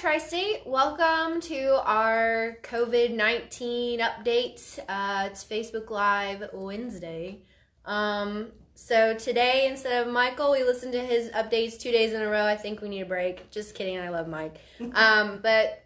Tri-State. Welcome to our COVID-19 updates. It's Facebook Live Wednesday. So today, instead of Michael, we listened to his updates 2 days in a row. I think we need a break. Just kidding, I love Mike. But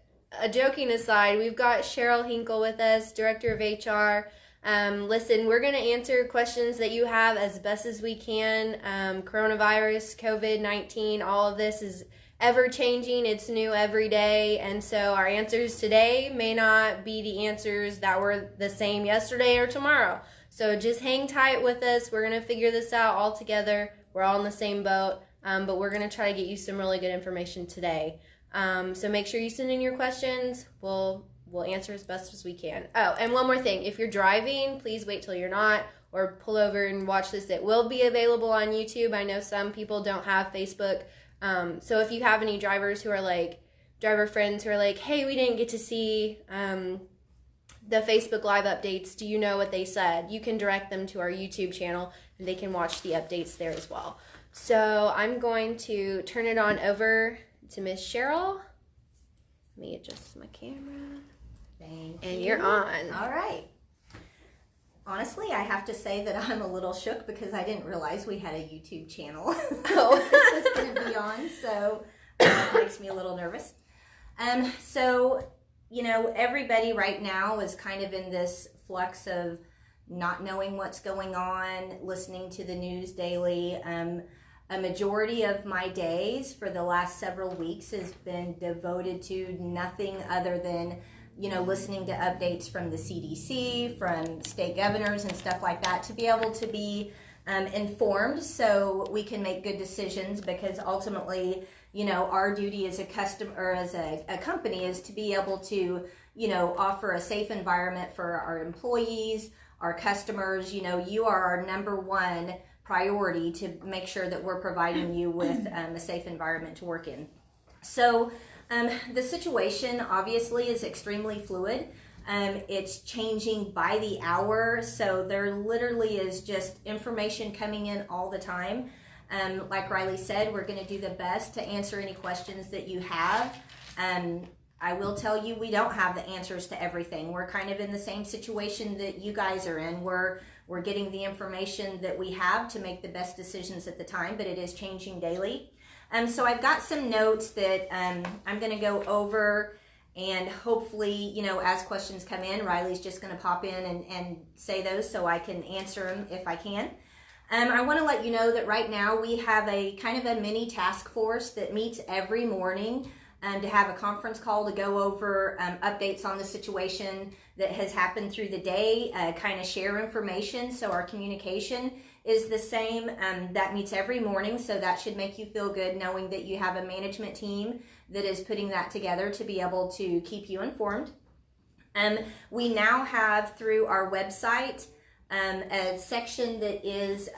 joking aside, we've got Cheryl Hinkle with us, Director of HR. Listen, we're going to answer questions that you have as best as we can. Coronavirus, COVID-19, all of this is ever changing. It's new every day. And so our answers today may not be the answers that were the same yesterday or tomorrow. So just hang tight with us. We're going to figure this out all together. We're all in the same boat. But we're going to try to get you some really good information today. So make sure you send in your questions. We'll answer as best as we can. Oh, and one more thing. If you're driving, please wait till you're not or pull over and watch this. It will be available on YouTube. I know some people don't have Facebook. So if you have any drivers who are like, driver friends who are like, hey, we didn't get to see the Facebook Live updates. Do you know what they said? You can direct them to our YouTube channel and they can watch the updates there as well. So I'm going to turn it on over to Miss Cheryl. Let me adjust my camera. Thank and you. You're on. All right. Honestly, I have to say that I'm a little shook because I didn't realize we had a YouTube channel. Oh. This is going to be on, so it makes me a little nervous. So, you know, everybody right now is kind of in this flux of not knowing what's going on, listening to the news daily. A majority of my days for the last several weeks has been devoted to nothing other than, you know, listening to updates from the CDC, from state governors and stuff like that to be able to be informed so we can make good decisions, because ultimately, you know, our duty as a customer or as a company is to be able to, you know, offer a safe environment for our employees, our customers. You know, you are our number one priority to make sure that we're providing you with a safe environment to work in. So the situation obviously is extremely fluid. It's changing by the hour, so there literally is just information coming in all the time. Like Riley said, we're going to do the best to answer any questions that you have. I will tell you, we don't have the answers to everything. We're kind of in the same situation that you guys are in. We're getting the information that we have to make the best decisions at the time, but it is changing daily. So I've got some notes that I'm going to go over, and hopefully, you know, as questions come in, Riley's just going to pop in and say those so I can answer them if I can. I want to let you know that right now we have a kind of a mini task force that meets every morning to have a conference call to go over updates on the situation that has happened through the day, kind of share information so our communication is the same. That meets every morning, so that should make you feel good knowing that you have a management team that is putting that together to be able to keep you informed. We now have through our website a section that is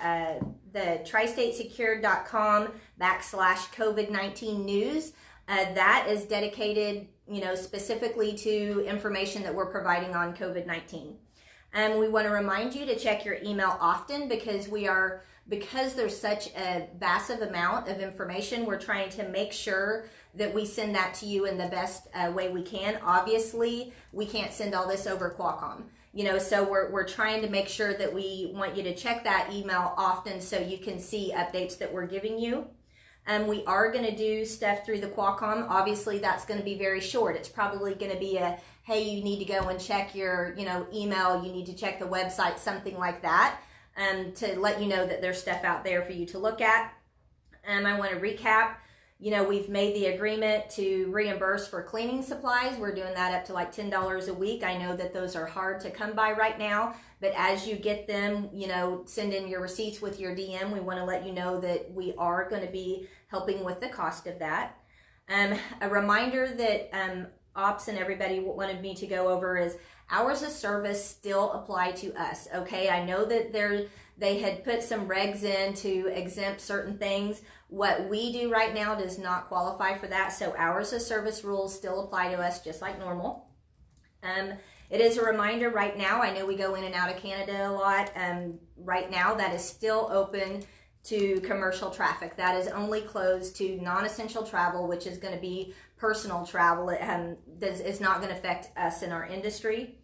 the tristatesecure.com/COVID-19 news. That is dedicated, you know, specifically to information that we're providing on COVID-19. We want to remind you to check your email often because there's such a vast amount of information, we're trying to make sure that we send that to you in the best way we can. Obviously, we can't send all this over Qualcomm, you know, so we're trying to make sure that we want you to check that email often so you can see updates that we're giving you. We are going to do stuff through the Qualcomm. Obviously, that's going to be very short. It's probably going to be a, hey, you need to go and check your, you know, email. You need to check the website, something like that, to let you know that there's stuff out there for you to look at. I want to recap. You know, we've made the agreement to reimburse for cleaning supplies. We're doing that up to like $10 a week. I know that those are hard to come by right now, but as you get them, you know, send in your receipts with your DM. We want to let you know that we are going to be helping with the cost of that. A reminder that Ops and everybody wanted me to go over is hours of service still apply to us, okay? I know that they had put some regs in to exempt certain things. What we do right now does not qualify for that, so hours of service rules still apply to us just like normal. It is a reminder right now, I know we go in and out of Canada a lot, right now that is still open to commercial traffic. That is only closed to non-essential travel, which is going to be personal travel. It's not going to affect us in our industry.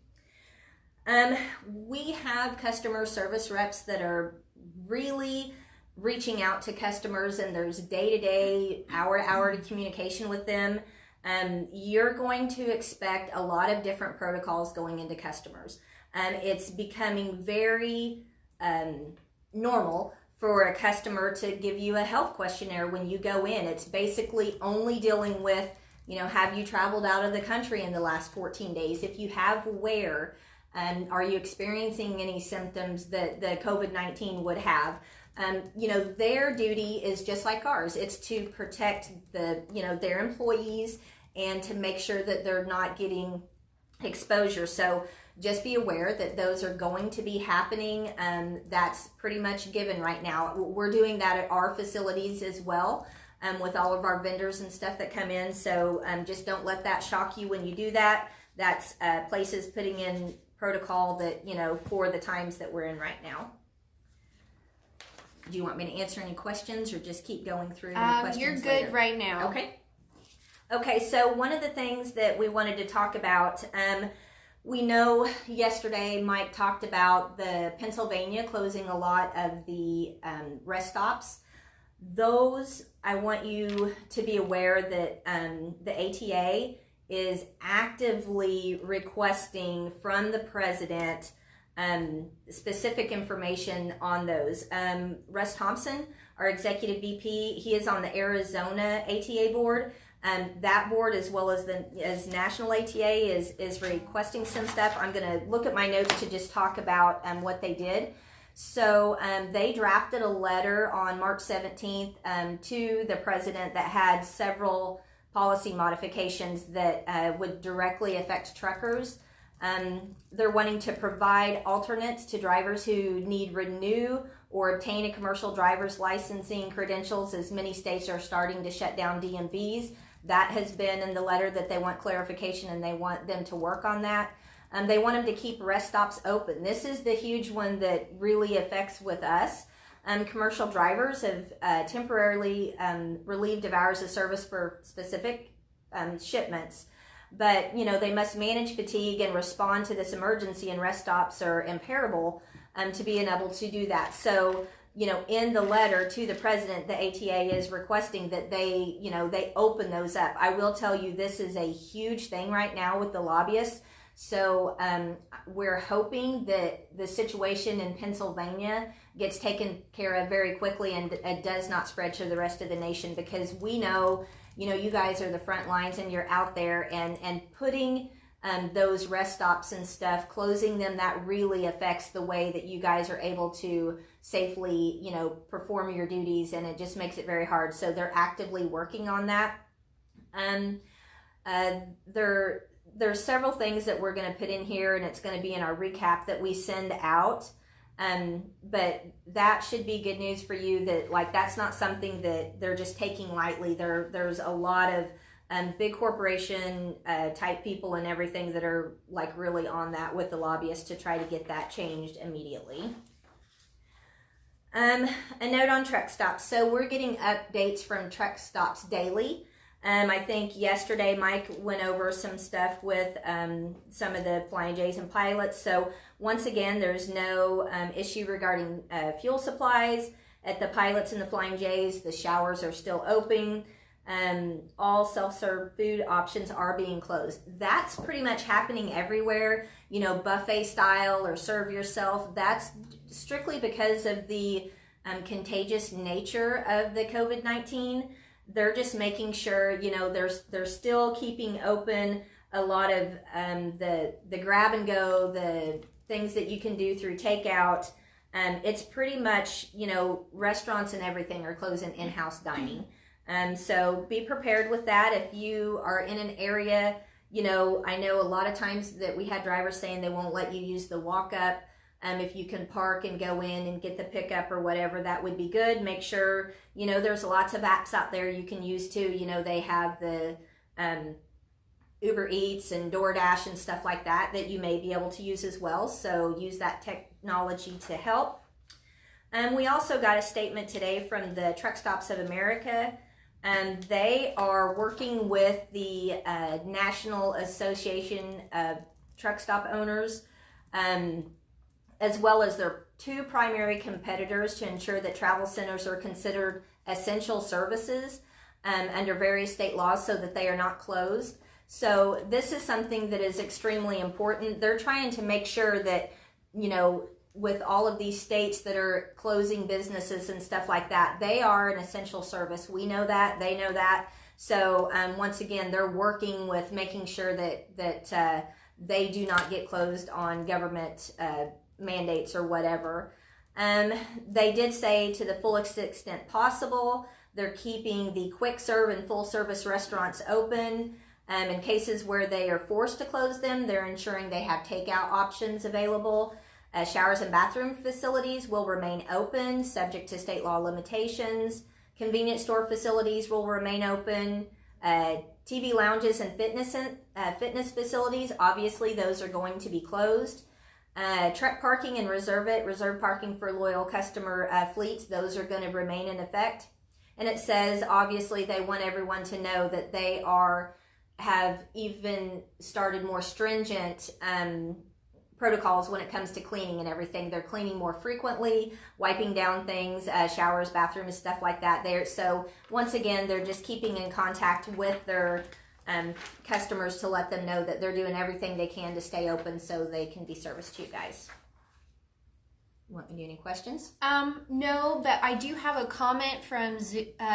We have customer service reps that are really reaching out to customers, and there's day-to-day, hour-to-hour communication with them. You're going to expect a lot of different protocols going into customers. It's becoming very normal for a customer to give you a health questionnaire when you go in. It's basically only dealing with, have you traveled out of the country in the last 14 days? If you have, where? Are you experiencing any symptoms that the COVID-19 would have? Their duty is just like ours. It's to protect their employees and to make sure that they're not getting exposure. So just be aware that those are going to be happening. That's pretty much given right now. We're doing that at our facilities as well, with all of our vendors and stuff that come in. So just don't let that shock you when you do that. That's places putting in protocol that, for the times that we're in right now. Do you want me to answer any questions or just keep going through the questions You're good later? right now. Okay, so one of the things that we wanted to talk about, we know yesterday Mike talked about the Pennsylvania closing a lot of the rest stops. Those, I want you to be aware that the ATA is actively requesting from the president specific information on those. Russ Thompson, our executive VP, he is on the Arizona ATA board. That board, as well as as national ATA, is requesting some stuff. I'm going to look at my notes to just talk about what they did. So they drafted a letter on March 17th to the president that had several policy modifications that would directly affect truckers. They're wanting to provide alternates to drivers who need renew or obtain a commercial driver's licensing credentials, as many states are starting to shut down DMVs. That has been in the letter that they want clarification, and they want them to work on that. They want them to keep rest stops open. This is the huge one that really affects with us. Commercial drivers have temporarily relieved of hours of service for specific shipments. But, they must manage fatigue and respond to this emergency, and rest stops are imperable to being able to do that. So, in the letter to the president, the ATA is requesting that they open those up. I will tell you, this is a huge thing right now with the lobbyists. So we're hoping that the situation in Pennsylvania gets taken care of very quickly, and it does not spread to the rest of the nation, because we know, you guys are the front lines and you're out there, and putting those rest stops and stuff, closing them, that really affects the way that you guys are able to safely, perform your duties, and it just makes it very hard. So they're actively working on that. There's several things that we're going to put in here, and it's going to be in our recap that we send out. But that should be good news for you, that that's not something that they're just taking lightly. There's a lot of big corporation type people and everything that are really on that with the lobbyists to try to get that changed immediately. A note on truck stops. So we're getting updates from truck stops daily. I think yesterday Mike went over some stuff with some of the Flying J's and pilots. So once again, there's no issue regarding fuel supplies at the pilots and the Flying J's. The showers are still open. All self-serve food options are being closed. That's pretty much happening everywhere, buffet style or serve yourself. That's strictly because of the contagious nature of the COVID-19. They're just making sure, they're still keeping open a lot of the grab and go, the things that you can do through takeout. It's pretty much, restaurants and everything are closing in-house dining. So be prepared with that. If you are in an area, I know a lot of times that we had drivers saying they won't let you use the walk-up. If you can park and go in and get the pickup or whatever, that would be good. Make sure, there's lots of apps out there you can use too. They have the Uber Eats and DoorDash and stuff like that you may be able to use as well. So use that technology to help. We also got a statement today from the Truck Stops of America. They are working with the National Association of Truck Stop Owners, as well as their two primary competitors, to ensure that travel centers are considered essential services under various state laws, so that they are not closed. So this is something that is extremely important. They're trying to make sure that, you know, with all of these states that are closing businesses and stuff like that, they are an essential service. We know that, they know that. So once again, they're working with making sure that they do not get closed on government mandates or whatever. They did say, to the fullest extent possible, they're keeping the quick serve and full service restaurants open. In cases where they are forced to close them, they're ensuring they have takeout options available. Showers and bathroom facilities will remain open, subject to state law limitations. Convenience store facilities will remain open. TV lounges and fitness facilities, obviously those are going to be closed. Truck parking and reserve parking for loyal customer fleets, those are going to remain in effect. And it says, obviously, they want everyone to know that they have even started more stringent protocols when it comes to cleaning and everything. They're cleaning more frequently, wiping down things, showers, bathrooms, stuff like that. So once again, they're just keeping in contact with their customers to let them know that they're doing everything they can to stay open so they can be serviced to you guys. You want me to do any questions? No, but I do have a comment from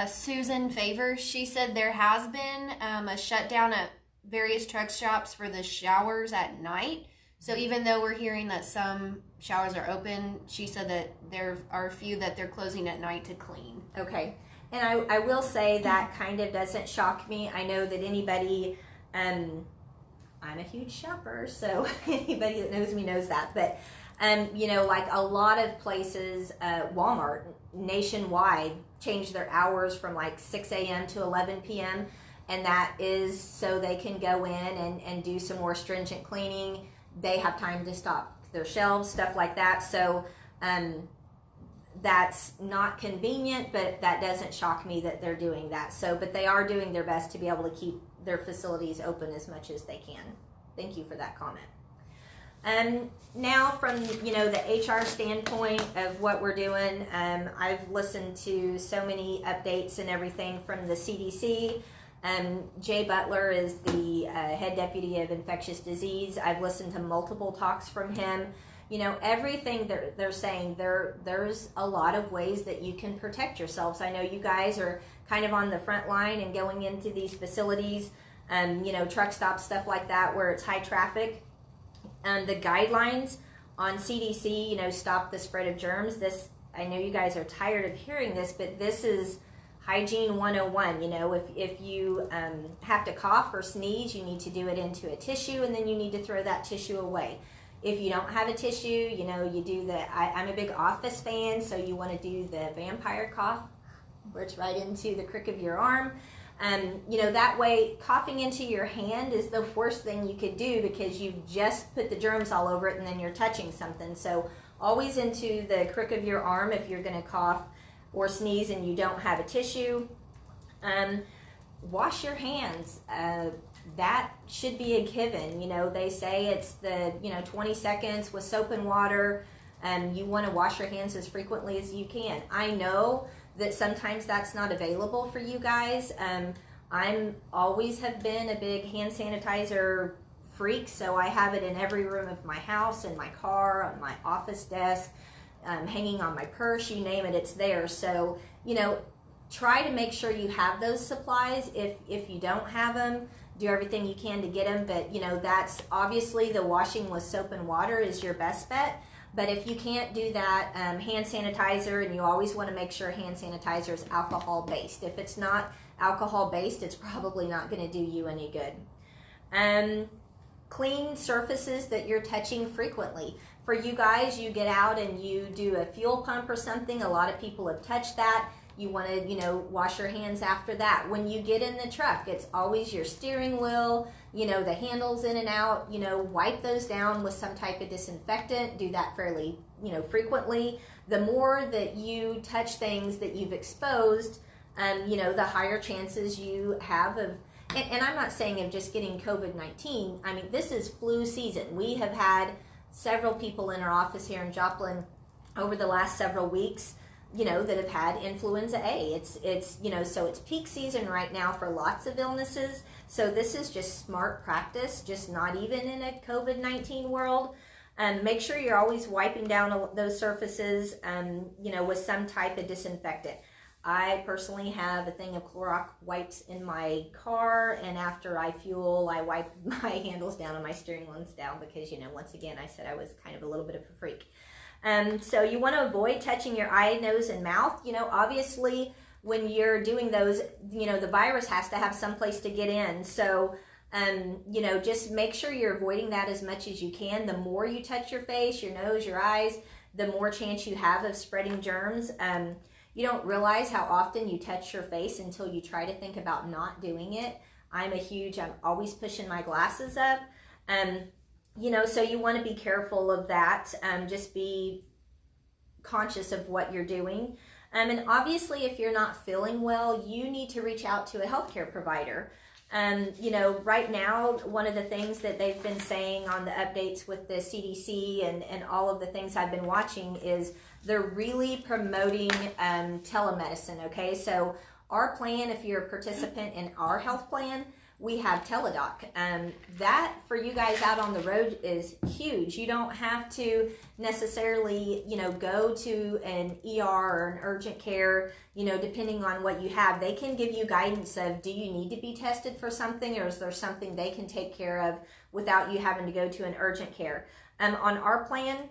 Susan Favor. She said there has been a shutdown at various truck stops for the showers at night. So even though we're hearing that some showers are open, she said that there are a few that they're closing at night to clean. Okay. And I will say that kind of doesn't shock me. I know that anybody, I'm a huge shopper, so anybody that knows me knows that. But, you know, like a lot of places, Walmart nationwide changed their hours from like 6 a.m. to 11 p.m. And that is so they can go in and do some more stringent cleaning. They have time to stock their shelves, stuff like that. So that's not convenient, but that doesn't shock me that they're doing that. So, but they are doing their best to be able to keep their facilities open as much as they can. Thank you for that comment. Now from, you know, the HR standpoint of what we're doing, I've listened to so many updates and everything from the CDC. Jay Butler is the head deputy of infectious disease. I've listened to multiple talks from him. You know, everything they're saying, there's a lot of ways that you can protect yourselves. I know you guys are kind of on the front line and going into these facilities, you know, truck stops, stuff like that, where it's high traffic. The guidelines on CDC, you know, stop the spread of germs. This, I know you guys are tired of hearing this, but this is Hygiene 101. You know, if you have to cough or sneeze, you need to do it into a tissue, and then you need to throw that tissue away. If you don't have a tissue, you know, you do I'm a big Office fan, so you want to do the vampire cough, where it's right into the crick of your arm. You know, that way coughing into your hand is the worst thing you could do, because you've just put the germs all over it and then you're touching something. So always into the crick of your arm if you're going to cough or sneeze and you don't have a tissue. Wash your hands. That should be a given. You know, they say it's 20 seconds with soap and water. You want to wash your hands as frequently as you can. I know that sometimes that's not available for you guys. I'm always have been a big hand sanitizer freak, so I have it in every room of my house, in my car, on my office desk, hanging on my purse, you name it, it's there. So, you know, try to make sure you have those supplies. If you don't have them, do everything you can to get them. But, you know, that's obviously the washing with soap and water is your best bet. But if you can't do that, hand sanitizer, and you always want to make sure hand sanitizer is alcohol-based. If it's not alcohol-based, it's probably not going to do you any good. Clean surfaces that you're touching frequently. For you guys, you get out and you do a fuel pump or something. A lot of people have touched that. You want to, wash your hands after that. When you get in the truck, it's always your steering wheel, the handles in and out, wipe those down with some type of disinfectant. Do that fairly, frequently. The more that you touch things that you've exposed, the higher chances you have of, and I'm not saying of just getting COVID-19. I mean, this is flu season. We have had several people in our office here in Joplin over the last several weeks, that have had influenza A. It's so it's peak season right now for lots of illnesses. So this is just smart practice, just not even in a COVID-19 world. Make sure you're always wiping down those surfaces, with some type of disinfectant. I personally have a thing of Clorox wipes in my car, and after I fuel, I wipe my handles down and my steering wheels down because, once again, I said I was kind of a little bit of a freak. So you want to avoid touching your eye, nose, and mouth. Obviously, when you're doing those, the virus has to have some place to get in. So, just make sure you're avoiding that as much as you can. The more you touch your face, your nose, your eyes, the more chance you have of spreading germs. You don't realize how often you touch your face until you try to think about not doing it. I'm always pushing my glasses up. So you want to be careful of that. Just be conscious of what you're doing. And obviously, if you're not feeling well, you need to reach out to a healthcare provider. Right now, one of the things that they've been saying on the updates with the CDC and all of the things I've been watching is they're really promoting telemedicine, okay? So our plan, if you're a participant in our health plan, we have Teledoc. That for you guys out on the road is huge. You don't have to necessarily, go to an ER or an urgent care, depending on what you have. They can give you guidance of, do you need to be tested for something, or is there something they can take care of without you having to go to an urgent care? On our plan,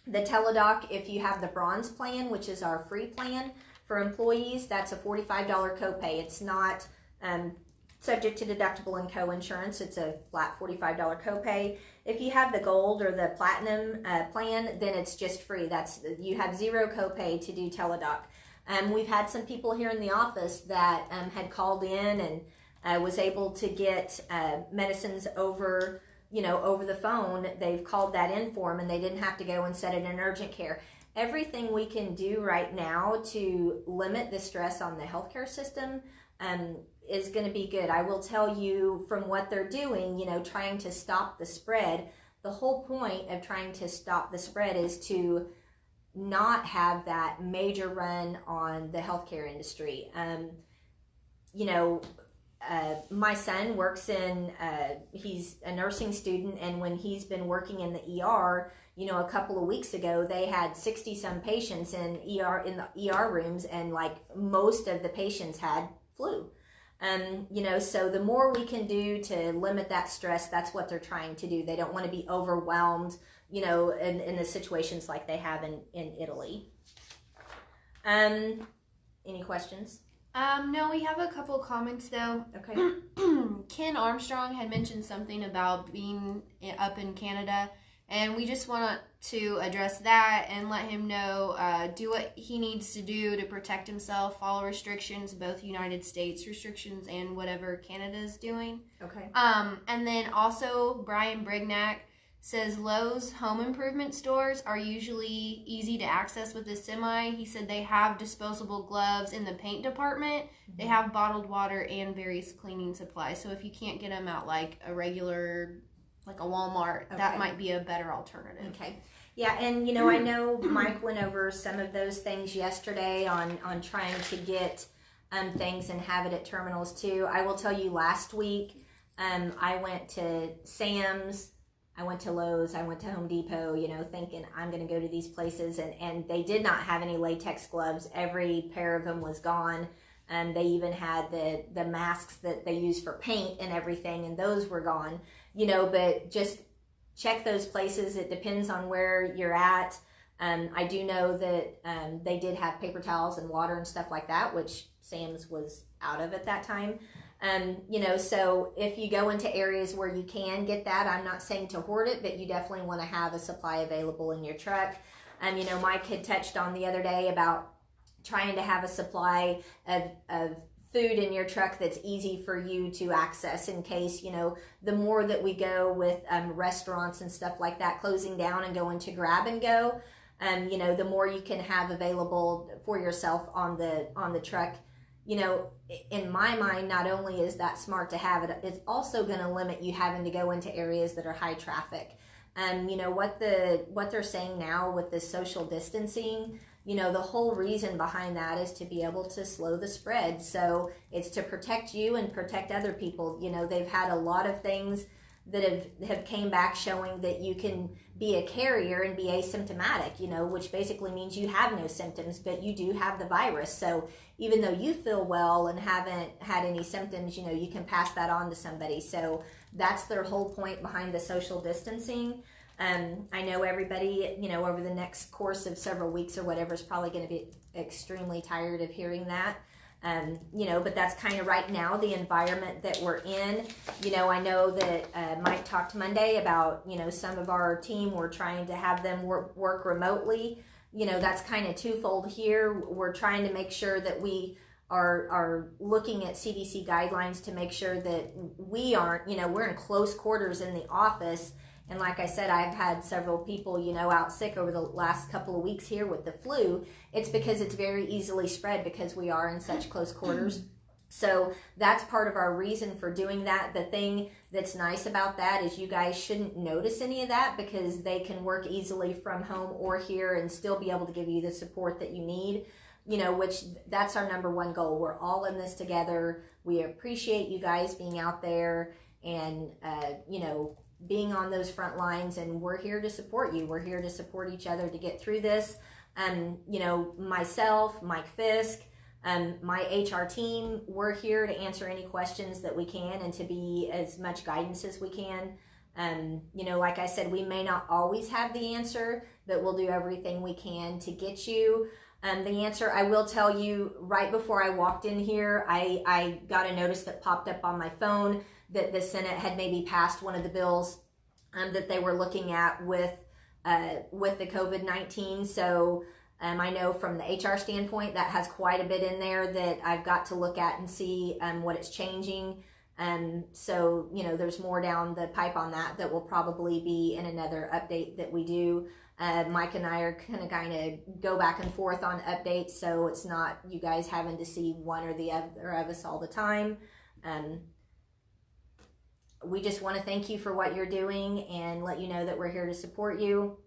the Teledoc, if you have the bronze plan, which is our free plan for employees, that's a $45 copay. It's not subject to deductible and co-insurance. It's a flat $45 copay. If you have the gold or the platinum plan, then it's just free. You have zero copay to do Teledoc. We've had some people here in the office that had called in and was able to get medicines over the phone. They've called that in for them, and they didn't have to go and set it in urgent care. Everything we can do right now to limit the stress on the healthcare system is going to be good. I will tell you from what they're doing, trying to stop the spread. The whole point of trying to stop the spread is to not have that major run on the healthcare industry. My son works he's a nursing student, and when he's been working in the ER, a couple of weeks ago, they had 60 some patients in the ER rooms, and like most of the patients had flu. So the more we can do to limit that stress, that's what they're trying to do. They don't want to be overwhelmed, in the situations like they have in Italy. Any questions? No, we have a couple comments though. Okay. Ken Armstrong had mentioned something about being up in Canada, and we just want to address that and let him know, do what he needs to do to protect himself, follow restrictions, both United States restrictions and whatever Canada is doing. Okay. And then also Brian Brignac says Lowe's home improvement stores are usually easy to access with a semi. He said they have disposable gloves in the paint department. Mm-hmm. They have bottled water and various cleaning supplies. So if you can't get them out like a regular, like a Walmart, okay, that might be a better alternative. Okay. Yeah, and I know Mike went over some of those things yesterday on trying to get things and have it at terminals too. I will tell you, last week I went to Sam's, I went to Lowe's, I went to Home Depot, thinking I'm going to go to these places, and they did not have any latex gloves. Every pair of them was gone. They even had the masks that they use for paint and everything, and those were gone. But just check those places. It depends on where you're at. I do know that they did have paper towels and water and stuff like that, which Sam's was out of at that time. So if you go into areas where you can get that, I'm not saying to hoard it, but you definitely want to have a supply available in your truck. Mike had touched on the other day about trying to have a supply of food in your truck that's easy for you to access, in case, you know, the more that we go with restaurants and stuff like that closing down and going to grab and go, you know, the more you can have available for yourself on the truck. You know, in my mind, not only is that smart to have it, it's also going to limit you having to go into areas that are high traffic. You know, what they're saying now with this social distancing, you know, the whole reason behind that is to be able to slow the spread. So it's to protect you and protect other people. You know, they've had a lot of things that have came back showing that you can be a carrier and be asymptomatic, you know, which basically means you have no symptoms, but you do have the virus. So even though you feel well and haven't had any symptoms, you know, you can pass that on to somebody. So that's their whole point behind the social distancing. I know everybody, you know, over the next course of several weeks or whatever is probably going to be extremely tired of hearing that. You know, but that's kind of right now the environment that we're in. You know, I know that Mike talked Monday about, you know, some of our team, we're trying to have them work remotely. You know, that's kind of twofold here. We're trying to make sure that we are looking at CDC guidelines to make sure that we aren't, you know, we're in close quarters in the office. And like I said, I've had several people, you know, out sick over the last couple of weeks here with the flu. It's because it's very easily spread because we are in such close quarters. So that's part of our reason for doing that. The thing that's nice about that is you guys shouldn't notice any of that because they can work easily from home or here and still be able to give you the support that you need, you know, which that's our number one goal. We're all in this together. We appreciate you guys being out there and, you know, being on those front lines, and we're here to support you. We're here to support each other to get through this. You know, myself, Mike Fisk, my HR team, we're here to answer any questions that we can and to be as much guidance as we can. You know, like I said, we may not always have the answer, but we'll do everything we can to get you the answer. I will tell you, right before I walked in here, I got a notice that popped up on my phone that the Senate had maybe passed one of the bills that they were looking at with the COVID-19. So I know from the HR standpoint that has quite a bit in there that I've got to look at and see what it's changing. So, you know, there's more down the pipe on that will probably be in another update that we do. Mike and I are kind of go back and forth on updates, so it's not you guys having to see one or the other of us all the time. We just want to thank you for what you're doing and let you know that we're here to support you.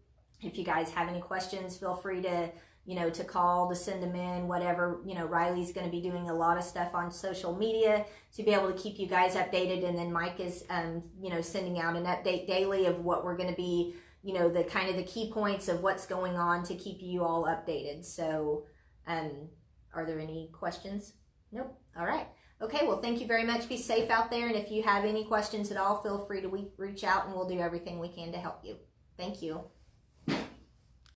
If you guys have any questions, feel free to, you know, to call, to send them in, whatever. You know, Riley's going to be doing a lot of stuff on social media to be able to keep you guys updated. And then Mike is, you know, sending out an update daily of what we're going to be, you know, the kind of the key points of what's going on to keep you all updated. So, are there any questions? Nope. All right. Okay, well, thank you very much. Be safe out there. And if you have any questions at all, feel free to reach out and we'll do everything we can to help you. Thank you.